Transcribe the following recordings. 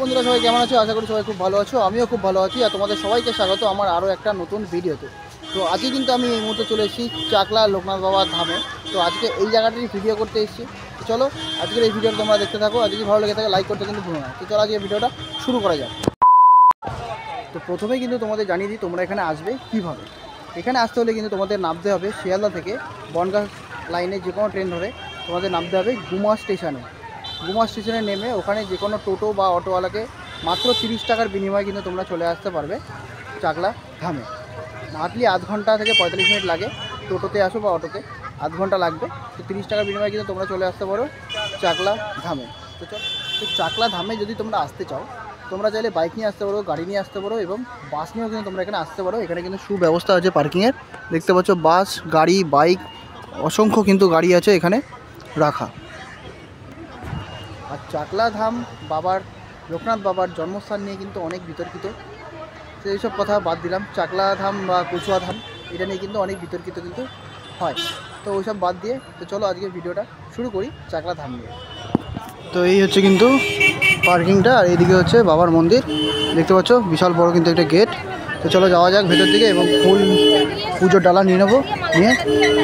বন্ধুরা সবাই কেমন আছো? আশা করি সবাই খুব ভালো আছো। আমিও খুব ভালো আছি। আর তোমাদের সবাইকে স্বাগত আমার আরও একটা নতুন ভিডিওতে। তো আজকে কিন্তু আমি এই মুহূর্তে চলে এসেছি চাকলা লোকনাথ বাবার ধামে। তো আজকে এই জায়গাটির ভিডিও করতে এসেছি। তো চলো আজকের এই ভিডিওটা তোমরা দেখতে থাকো। আর যদি ভালো লেগে থাকে লাইক করতে কিন্তু ভুলো না। তো চলো আজকে ভিডিওটা শুরু করা যাক। তো প্রথমেই কিন্তু তোমাদের জানিয়ে দিই তোমরা এখানে আসবে কীভাবে। এখানে আসতে হলে কিন্তু তোমাদের নামতে হবে শিয়ালদা থেকে বনগাঁ লাইনে যে কোনো ট্রেন ধরে তোমাদের নামতে হবে গুমা স্টেশনে। গুমা স্টেশনে নেমে ওখানে যে কোনো টোটো বা অটোওয়ালাকে মাত্র 30 টাকার বিনিময়ে কিন্তু তোমরা চলে আসতে পারবে চাকলা ধামে। হার্ডলি আধ ঘন্টা থেকে 45 মিনিট লাগে টোটোতে আসো বা অটোতে, আধ ঘন্টা লাগবে। তো 30 টাকার বিনিময়ে কিন্তু তোমরা চলে আসতে পারো চাকলা ধামে। তো চাকলা ধামে যদি তোমরা আসতে চাও তোমরা চাইলে বাইক নিয়ে আসতে পারো, গাড়ি নিয়ে আসতে পারো এবং বাস নিয়েও কিন্তু তোমরা এখানে আসতে পারো। এখানে কিন্তু সুব্যবস্থা আছে পার্কিংয়ের। দেখতে পাচ্ছ বাস, গাড়ি, বাইক, অসংখ্য কিন্তু গাড়ি আছে এখানে রাখা। আর চাকলা ধাম বাবার লোকনাথ বাবার জন্মস্থান নিয়ে কিন্তু অনেক বিতর্কিত। তো এইসব কথা বাদ দিলাম, চাকলা ধাম বা কচুয়া ধাম এটা নিয়ে কিন্তু অনেক বিতর্কিত কিন্তু হয়। তো ওইসব বাদ দিয়ে তো চলো আজকে ভিডিওটা শুরু করি চাকলা ধাম নিয়ে। তো এই হচ্ছে কিন্তু পার্কিংটা, আর এইদিকে হচ্ছে বাবার মন্দির। দেখতে পাচ্ছ বিশাল বড় কিন্তু একটা গেট। তো চলো যাওয়া যাক ভেতর দিকে এবং ফুল পুজোর ডালা নিয়ে নেবো, নিয়ে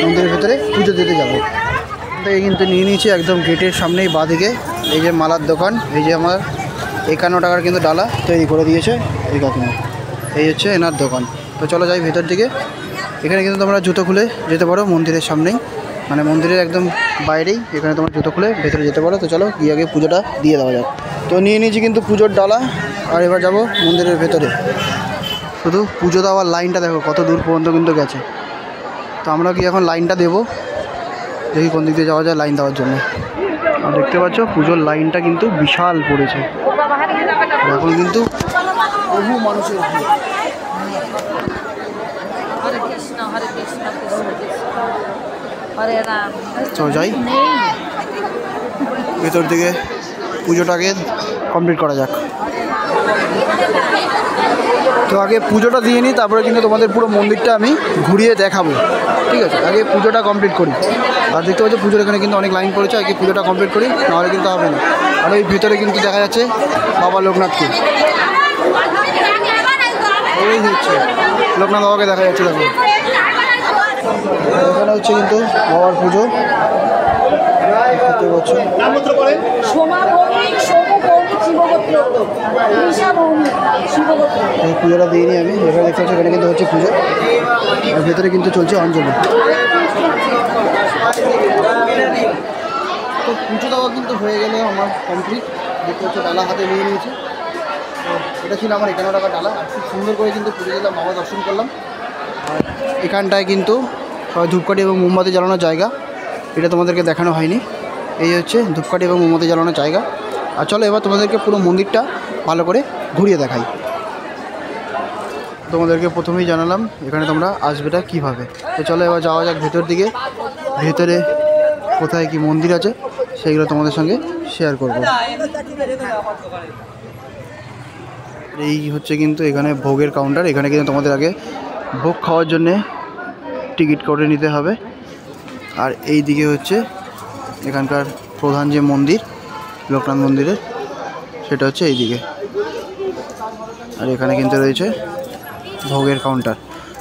মন্দিরের ভেতরে পুজো দিতে যাবো। তো এই কিন্তু নিয়ে নিয়েছি একদম গেটের সামনেই বাঁদিকে। এই যে মালার দোকান, এই যে আমার 51 টাকার কিন্তু ডালা তৈরি করে দিয়েছে এই কাকিমা। এই হচ্ছে এনার দোকান। তো চলো যাই ভেতর দিকে। এখানে কিন্তু তোমরা জুতো খুলে যেতে পারো মন্দিরের সামনেই, মানে মন্দিরের একদম বাইরেই এখানে তোমরা জুতো খুলে ভেতরে যেতে পারো। তো চলো গিয়ে আগে পুজোটা দিয়ে দেওয়া যাক। তো নিয়ে নিয়েছি কিন্তু পুজোর ডালা, আর এবার যাব মন্দিরের ভেতরে। শুধু পুজো দেওয়ার লাইনটা দেখো কত দূর পর্যন্ত কিন্তু গেছে। তো আমরা কি এখন লাইনটা দেবো, দেখি কোন দিক দিয়ে যাওয়া যায় লাইন দেওয়ার জন্য। আর দেখতে পাচ্ছ পুজোর লাইনটা কিন্তু বিশাল পড়েছে এখন কিন্তু বহু মানুষের ভিড়। তো যাই ভেতর দিকে পুজোটাকে কমপ্লিট করা যাক। তো আগে পুজোটা দিয়ে নিই, তারপরে কিন্তু তোমাদের পুরো মন্দিরটা আমি ঘুরিয়ে দেখাবো। ঠিক আছে, আগে পুজোটা কমপ্লিট করি। আর দেখতে পাচ্ছি পুজোর এখানে কিন্তু অনেক লাইন পড়েছে, আগে পুজোটা কমপ্লিট করি, নাহলে কিন্তু হবে না। আর ওই ভিতরে কিন্তু দেখা যাচ্ছে বাবা লোকনাথকে। এই হচ্ছে লোকনাথ বাবাকে দেখা যাচ্ছে। দেখো এখানে হচ্ছে কিন্তু বাবার পুজো। এই পুজোটা দিয়ে নিই আমি। এখানে দেখতে পাচ্ছি এখানে কিন্তু হচ্ছে পুজো, আর ভেতরে কিন্তু চলছে অঞ্জলি। তো পুজো দেওয়া কিন্তু হয়ে গেলে আমার কমপ্লিট। দেখতে হচ্ছে ডালা হাতে নিয়ে নিয়েছি। তো এটা ছিল আমার 51 টাকা ডালা। আর খুব সুন্দর করে কিন্তু পুজো দিলাম, বাবা দর্শন করলাম। আর এখানটায় কিন্তু সবাই ধূপকাঠি এবং মোমবাতি জ্বালানোর জায়গা, এটা তোমাদেরকে দেখানো হয়নি। এই হচ্ছে ধূপকাঠি এবং মোমবাতি জ্বালানোর জায়গা। আর চলো এবার তোমাদেরকে পুরো মন্দিরটা ভালো করে ঘুরিয়ে দেখাই। তোমাদেরকে প্রথমেই জানালাম এখানে তোমরা আসবেটা কীভাবে। তো চলো এবার যাওয়া যাক ভেতর দিকে। ভেতরে কোথায় কি মন্দির আছে সেইগুলো তোমাদের সঙ্গে শেয়ার করব। এই হচ্ছে কিন্তু এখানে ভোগের কাউন্টার। এখানে কিন্তু তোমাদের আগে ভোগ খাওয়ার জন্যে টিকিট করে নিতে হবে। আর এই দিকে হচ্ছে এখানকার প্রধান যে মন্দির লোকনাথ মন্দিরের, সেটা হচ্ছে এই দিকে। আর এখানে কিন্তু রয়েছে ভোগের কাউন্টার।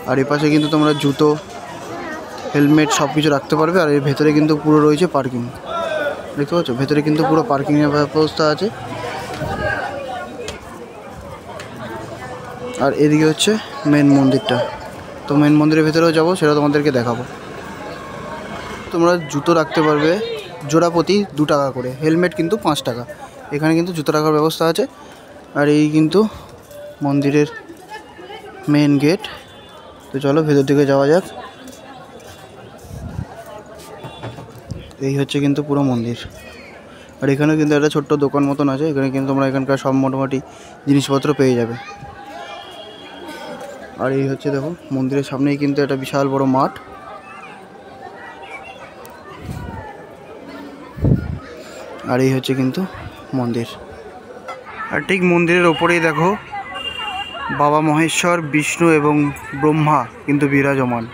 আর এই পাশে কিন্তু তোমরা জুতো, হেলমেট সব কিছু রাখতে পারবে। আর এর ভেতরে কিন্তু পুরো রয়েছে পার্কিং। দেখতে পাচ্ছ ভেতরে কিন্তু পুরো পার্কিংয়ের ব্যবস্থা আছে। আর এদিকে হচ্ছে মেন মন্দিরটা। তো মেন মন্দিরের ভেতরেও যাবো, সেটা তোমাদেরকে দেখাবো। তোমরা জুতো রাখতে পারবে জোড়া প্রতি 2 টাকা করে, হেলমেট কিন্তু 5 টাকা। এখানে কিন্তু জুতো রাখার ব্যবস্থা আছে। আর এই কিন্তু মন্দিরের মেন গেট। তো চলো ভেতর দিকে যাওয়া যাক। এই হচ্ছে কিন্তু পুরো মন্দির। আর এখানে কিন্তু একটা ছোট্ট দোকান মতন আছে। এখানে কিন্তু তোমরা এখানকার সব মোটামুটি জিনিসপত্র পেয়ে যাবে। আর এই হচ্ছে দেখো মন্দিরের সামনেই কিন্তু একটা বিশাল বড় মাঠ। আর এই হচ্ছে কিন্তু মন্দির। আর ঠিক মন্দিরের ওপরেই দেখো বাবা মহেশ্বর, বিষ্ণু এবং ব্রহ্মা কিন্তু বিরাজমান।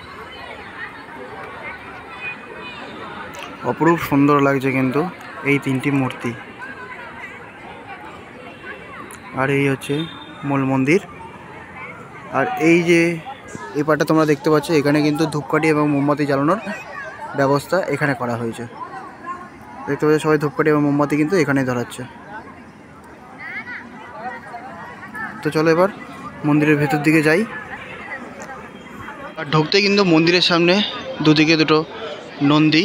অপরূপ সুন্দর লাগছে কিন্তু এই 3টি মূর্তি। আর এই হচ্ছে মূল মন্দির। আর এই যে এই পাটটা তোমরা দেখতে পাচ্ছ, এখানে কিন্তু ধূপকাঠি এবং মোমবাতি জ্বালানোর ব্যবস্থা এখানে করা হয়েছে। দেখতে পাচ্ছ সবাই ধূপকাঠি এবং মোমবাতি কিন্তু এখানেই ধরাচ্ছে। তো চলো এবার মন্দিরের ভেতর দিকে যাই। আর ঢুকতে কিন্তু মন্দিরের সামনে দুদিকে দুটো নন্দী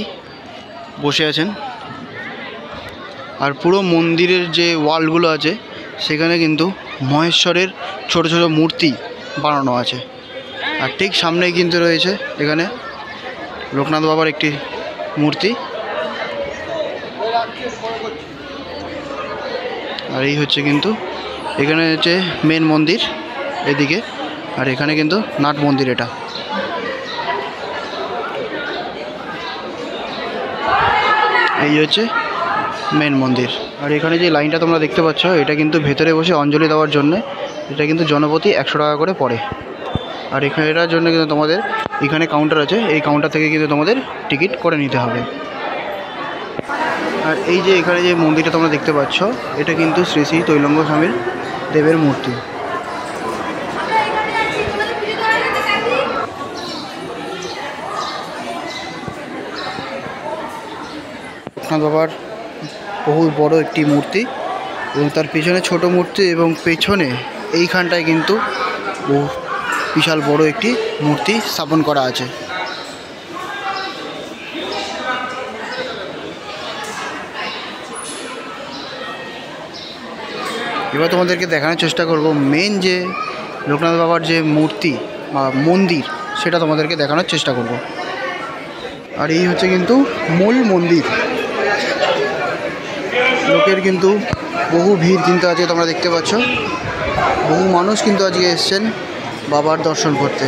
বসে আছেন। আর পুরো মন্দিরের যে ওয়ালগুলো আছে সেখানে কিন্তু মহেশ্বরের ছোট ছোট মূর্তি বানানো আছে। আর ঠিক সামনেই কিন্তু রয়েছে এখানে লোকনাথ বাবার একটি মূর্তি। আর এই হচ্ছে কিন্তু এখানে হচ্ছে মেন মন্দির এদিকে, আর এখানে কিন্তু নাট মন্দির। এটা এই হচ্ছে মেন মন্দির। আর এখানে যে লাইনটা তোমরা দেখতে পাচ্ছ, এটা কিন্তু ভেতরে বসে অঞ্জলি দেওয়ার জন্য। এটা কিন্তু জনপ্রতি 100 টাকা করে পড়ে। আর এখানে এটার জন্য কিন্তু তোমাদের এখানে কাউন্টার আছে, এই কাউন্টার থেকে কিন্তু তোমাদের টিকিট করে নিতে হবে। আর এই যে এখানে যে মন্দিরটা তোমরা দেখতে পাচ্ছ, এটা কিন্তু শ্রী শ্রী তৈলঙ্গ স্বামীর দেবের মূর্তি। লোকনাথ বাবার বহু বড় একটি মূর্তি এবং তার পেছনে ছোট মূর্তি, এবং পেছনে এইখানটায় কিন্তু বহু বিশাল বড় একটি মূর্তি স্থাপন করা আছে। এবার তোমাদেরকে দেখানোর চেষ্টা করব মেন যে লোকনাথ বাবার যে মূর্তি বা মন্দির, সেটা তোমাদেরকে দেখানোর চেষ্টা করব। আর এই হচ্ছে কিন্তু মূল মন্দির। লোকের কিন্তু বহু ভিড় কিন্তু আজকে তোমরা দেখতে পাচ্ছ। বহু মানুষ কিন্তু আজকে এসছেন বাবার দর্শন করতে।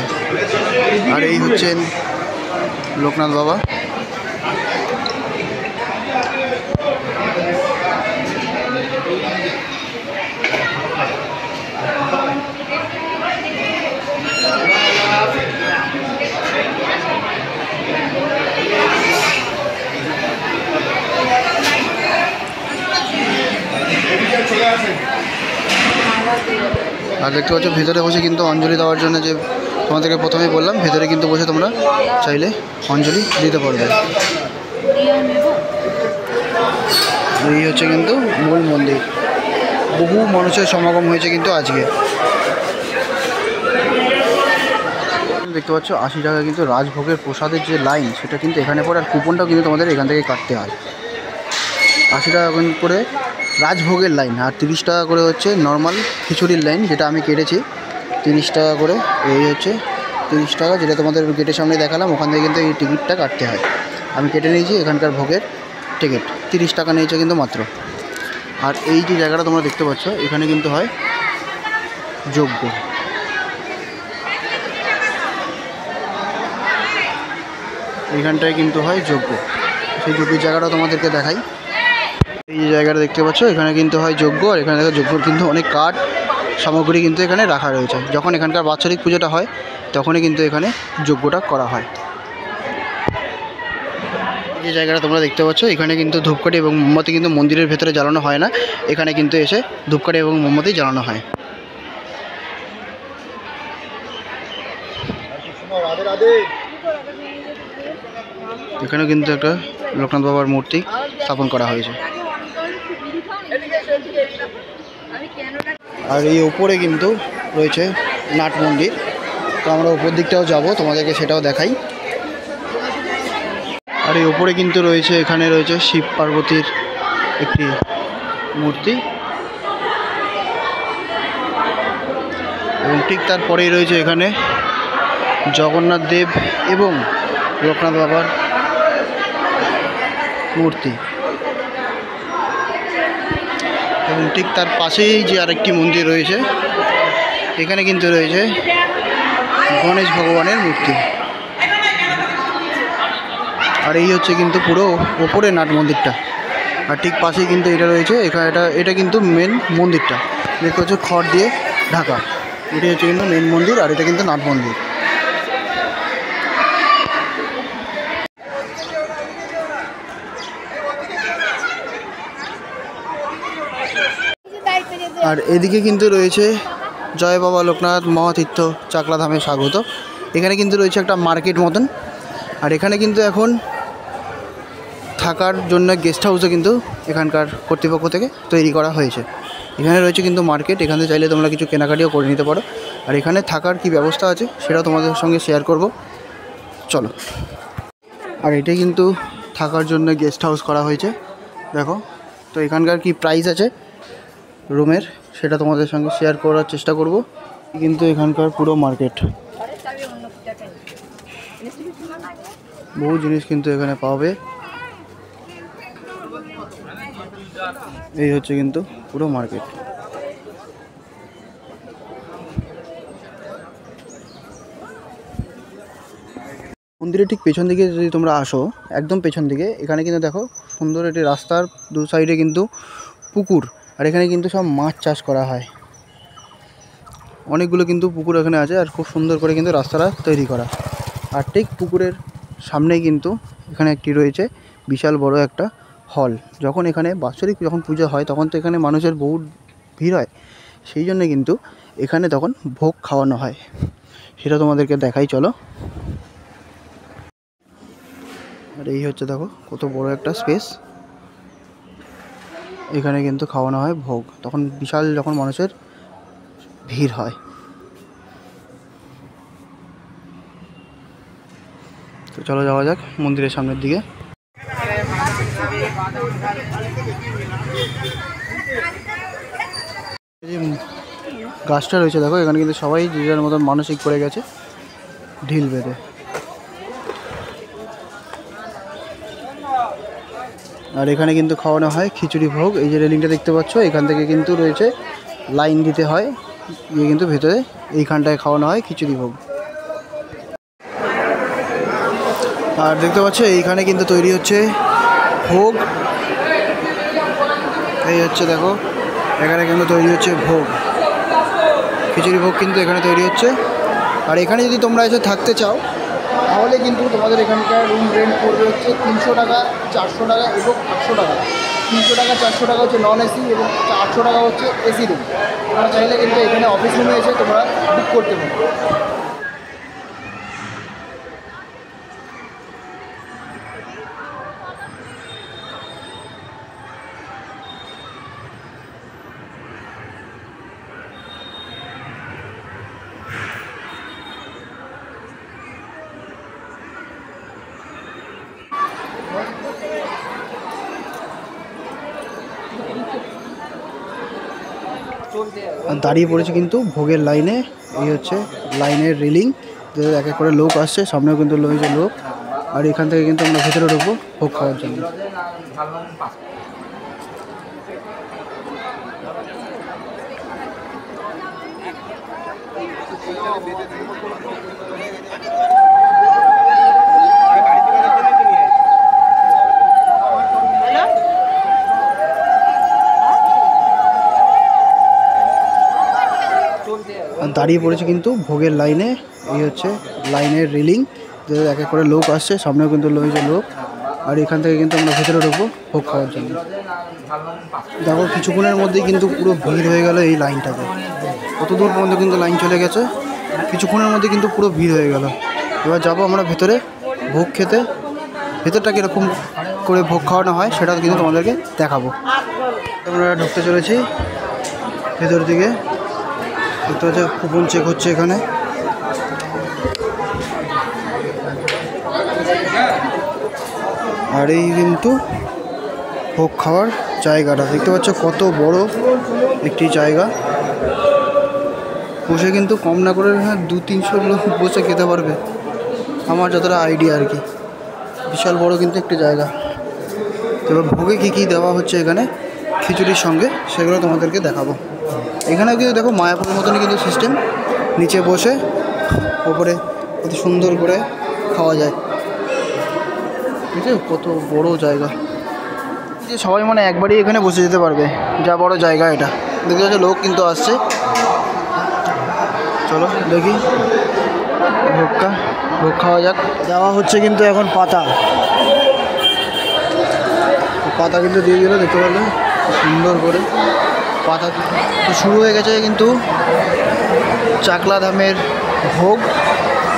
আর এই হচ্ছেন লোকনাথ বাবা। আর দেখতে পাচ্ছ ভেতরে বসে কিন্তু অঞ্জলি দেওয়ার জন্য, যে তোমাদেরকে প্রথমেই বললাম, ভেতরে কিন্তু বসে তোমরা চাইলে অঞ্জলি দিতে পারবে। এই হচ্ছে কিন্তু মূল মন্দির। বহু মানুষের সমাগম হয়েছে কিন্তু আজকে। দেখতে পাচ্ছ 80 টাকা কিন্তু রাজভোগের প্রসাদের যে লাইন, সেটা কিন্তু এখানে পড়ে। আর কুপনটাও কিন্তু তোমাদের এখান থেকে কাটতে হয়। 80 টাকা করে রাজভোগের লাইন, আর 30 টাকা করে হচ্ছে নর্মাল খিচুড়ির লাইন, যেটা আমি কেটেছি 30 টাকা করে। এই হচ্ছে 30 টাকা, যেটা তোমাদের গেটের সামনে দেখালাম, ওখান থেকে কিন্তু এই টিকিটটা কাটতে হয়। আমি কেটে নিয়েছি এখানকার ভোগের টিকিট, 30 টাকা নিয়েছে কিন্তু মাত্র। আর এই যে জায়গাটা তোমরা দেখতে পাচ্ছ, এখানে কিন্তু হয় যজ্ঞ। এইখানটায় কিন্তু হয় যজ্ঞ। সেই যজ্ঞের জায়গাটা তোমাদেরকে দেখাই। এই যে জায়গাটা দেখতে পাচ্ছ, এখানে কিন্তু হয় যজ্ঞ। আর এখানে দেখো যজ্ঞর কিন্তু অনেক কাঠ সামগ্রী কিন্তু এখানে রাখা রয়েছে। যখন এখানকার বাৎসরিক পুজোটা হয়, তখনই কিন্তু এখানে যজ্ঞটা করা হয়। যে জায়গাটা তোমরা দেখতে পাচ্ছ, এখানে কিন্তু ধূপকাঠি এবং মোমবাতি কিন্তু মন্দিরের ভেতরে জ্বালানো হয় না। এখানে কিন্তু এসে ধূপকাঠি এবং মোমবাতি জ্বালানো হয়। এখানে কিন্তু একটা লোকনাথ বাবার মূর্তি স্থাপন করা হয়েছে। আর এই ওপরে কিন্তু রয়েছে নাট মন্দির। তো আমরা উপর দিকটাও যাব, তোমাদেরকে সেটাও দেখাই। আর এই ওপরে কিন্তু রয়েছে, এখানে রয়েছে শিব পার্বতীর একটি মূর্তি, এবং ঠিক তারপরেই রয়েছে এখানে জগন্নাথ দেব এবং লোকনাথ বাবার মূর্তি। এবং ঠিক তার পাশেই যে আরেকটি মন্দির রয়েছে, এখানে কিন্তু রয়েছে গণেশ ভগবানের মূর্তি। আর এই হচ্ছে কিন্তু পুরো ওপরে নাট মন্দিরটা। আর ঠিক পাশেই কিন্তু এটা রয়েছে, এখানে এটা কিন্তু মেন মন্দিরটা দেখতে হচ্ছে খড় দিয়ে ঢাকা। এটাই হচ্ছে কিন্তু মেন মন্দির, আর এটা কিন্তু নাট মন্দির। আর এদিকে কিন্তু রয়েছে জয় বাবা লোকনাথ মহাতীর্থ চাকলাধামে স্বাগত। এখানে কিন্তু রয়েছে একটা মার্কেট মতন। আর এখানে কিন্তু এখন থাকার জন্য গেস্ট হাউসও কিন্তু এখানকার কর্তৃপক্ষ থেকে তৈরি করা হয়েছে। এখানে রয়েছে কিন্তু মার্কেট, এখানে চাইলে তোমরা কিছু কেনাকাটিও করে নিতে পারো। আর এখানে থাকার কি ব্যবস্থা আছে সেটাও তোমাদের সঙ্গে শেয়ার করব, চলো। আর এটাই কিন্তু থাকার জন্য গেস্ট হাউস করা হয়েছে, দেখো। তো এখানকার কি প্রাইস আছে রুমের সেটা তোমাদের সঙ্গে শেয়ার করার চেষ্টা করব। কিন্তু এখানকার পুরো মার্কেট, বহু জিনিস কিন্তু এখানে পাবে। এই হচ্ছে কিন্তু পুরো মার্কেট। মন্দিরের ঠিক পেছন দিকে যদি তোমরা আসো, একদম পেছন দিকে, এখানে কিন্তু দেখো সুন্দর একটি রাস্তার দু সাইডে কিন্তু পুকুর। আর এখানে কিন্তু সব মাছ চাষ করা হয়, অনেকগুলো কিন্তু পুকুর এখানে আছে। আর খুব সুন্দর করে কিন্তু রাস্তাটা তৈরি করা। আর ঠিক পুকুরের সামনেই কিন্তু এখানে একটি রয়েছে বিশাল বড় একটা হল। যখন এখানে বাৎসরিক যখন পুজো হয় তখন তো এখানে মানুষের বহু ভিড় হয়, সেই জন্য কিন্তু এখানে তখন ভোগ খাওয়ানো হয়। সেটা তোমাদেরকে দেখাই, চলো। আর এই হচ্ছে দেখো কত বড় একটা স্পেস, এখানে কিন্তু খাওয়ানো হয় ভোগ, তখন বিশাল যখন মানুষের ভিড় হয়। তো চলো যাওয়া যাক মন্দিরের সামনের দিকে। এই যে গাছটা রয়েছে দেখো, এখানে কিন্তু সবাই যে যার মতন মানসিক করে গেছে ঢিল বেঁধে। আর এখানে কিন্তু খাওয়ানো হয় খিচুড়ি ভোগ। এই যে রেলিংটা দেখতে পাচ্ছ, এখান থেকে কিন্তু রয়েছে লাইন দিতে হয়, গিয়ে কিন্তু ভেতরে এইখানটায় খাওয়ানো হয় খিচুড়ি ভোগ। আর দেখতে পাচ্ছ এইখানে কিন্তু তৈরি হচ্ছে ভোগ। এই হচ্ছে দেখো, এখানে কিন্তু তৈরি হচ্ছে ভোগ, খিচুড়ি ভোগ কিন্তু এখানে তৈরি হচ্ছে। আর এখানে যদি তোমরা এসে থাকতে চাও তাহলে কিন্তু তোমাদের এখানকার রুম রেন্ট পড়বে হচ্ছে 300 টাকা, 400 টাকা এবং 800 টাকা। 300 টাকা 400 টাকা হচ্ছে নন এসি এবং 800 টাকা হচ্ছে এসি রুম। তোমরা চাইলে কিন্তু এখানে অফিস রুমে এসে তোমরা বুক করতে পারো। দাঁড়িয়ে পড়েছে কিন্তু ভোগের লাইনে। এই হচ্ছে লাইনের রেলিং, এক এক করে লোক আসছে, সামনেও কিন্তু রয়েছে লোক। আর এখান থেকে কিন্তু আমরা ভেতরে ঢুকবো ভোগ খাওয়ার জন্য। দাঁড়িয়ে পড়েছে কিন্তু ভোগের লাইনে। এই হচ্ছে লাইনের রেলিং, এক এক করে লোক আসছে, সামনেও কিন্তু রয়েছে লোক। আর এখান থেকে কিন্তু আমরা ভেতরে ঢুকবো ভোগ খাওয়ার জন্য। দেখো কিছুক্ষণের মধ্যেই কিন্তু পুরো ভিড় হয়ে গেল এই লাইনটাতে, কত দূর পর্যন্ত কিন্তু লাইন চলে গেছে। কিছুক্ষণের মধ্যে কিন্তু পুরো ভিড় হয়ে গেল। এবার যাবো আমরা ভেতরে ভোগ খেতে। ভেতরটা কীরকম করে ভোগ খাওয়ানো হয় সেটা কিন্তু তোমাদেরকে দেখাবো। আমরা ঢুকতে চলেছি ভেতর দিকে। দেখতে হচ্ছে কুপন চেক হচ্ছে এখানে। আর এই কিন্তু ভোগ খাওয়ার জায়গাটা দেখতে পাচ্ছ, কত বড় একটি জায়গা। বসে কিন্তু কম না করে 200-300 লোক বসে খেতে পারবে, আমার যতটা আইডিয়া আর কি। বিশাল বড় কিন্তু একটি জায়গা। এবার ভোগে কী কী দেওয়া হচ্ছে এখানে খিচুড়ির সঙ্গে সেগুলো তোমাদেরকে দেখাবো। এখানে কিন্তু দেখো মায়াপুরের মতনই কিন্তু সিস্টেম, নিচে বসে ওপরে কত সুন্দর করে খাওয়া যায়। ঠিক আছে, কত বড় জায়গা। যে সবাই মানে একবারই এখানে বসে যেতে পারবে, যা বড় জায়গা এটা। দেখতে পাচ্ছ লোক কিন্তু আসছে। চলো দেখি ভোগ খাওয়া যাক। দেওয়া হচ্ছে কিন্তু এখন পাতা কিন্তু দিয়ে দিল, দেখতে পারলে সুন্দর করে। পাতা তো শুরু হয়ে গেছে কিন্তু চাকলা ধামের ভোগ।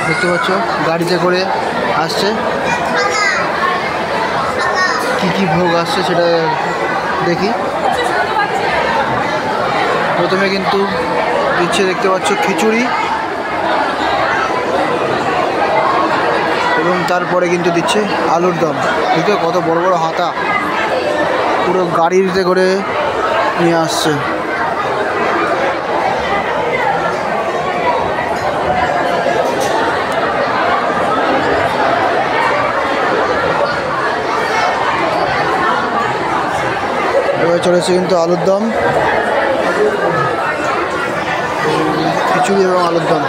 দেখতে পাচ্ছ গাড়িতে করে আসছে, কি ভোগ আসছে সেটা দেখি। প্রথমে কিন্তু দিচ্ছে দেখতে পাচ্ছ খিচুড়ি, এবং তারপরে কিন্তু দিচ্ছে আলুর দম। দেখতে কত বড় বড় হাতা পুরো গাড়িতে করে নিয়ে আসছে। এবার চলেছে কিন্তু আলুর দম, খিচুড়ি এবং আলুর দম।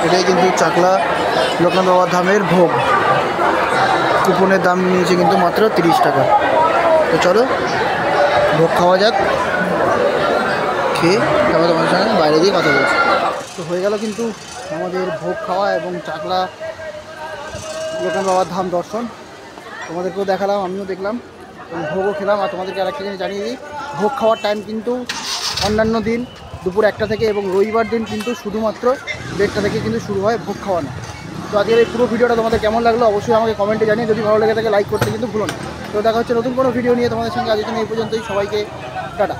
এটাই কিন্তু চাকলা লোকনাথ বাবার ধামের ভোগ। কুপনের দাম নিয়েছে কিন্তু মাত্র 30 টাকা। তো চলো ভোগ খাওয়া যাক, খেয়ে তারপর তোমাদের সঙ্গে বাইরে গিয়ে কথা বলছি। তো হয়ে গেল কিন্তু আমাদের ভোগ খাওয়া এবং চাকলা লোকনাথ বাবার ধাম দর্শন। তোমাদেরকেও দেখালাম, আমিও দেখলাম এবং ভোগও খেলাম। আর তোমাদেরকে আরেকটা জিনিস জানিয়ে দিই, ভোগ খাওয়ার টাইম কিন্তু অন্যান্য দিন দুপুর 1টা থেকে এবং রবিবার দিন কিন্তু শুধুমাত্র 1:30টা থেকে কিন্তু শুরু হয় ভোগ খাওয়ানো। তো আজকের এই পুরো ভিডিওটা তোমাদের কেমন লাগলো অবশ্যই আমাকে কমেন্টে জানিয়ে, যদি ভালো লেগে থাকে লাইক করতে কিন্তু ভুলো না। তো দেখা হচ্ছে নতুন কোনো ভিডিও নিয়ে তোমাদের সঙ্গে। আজকের জন্য এই পর্যন্তই, সবাইকে টাটা।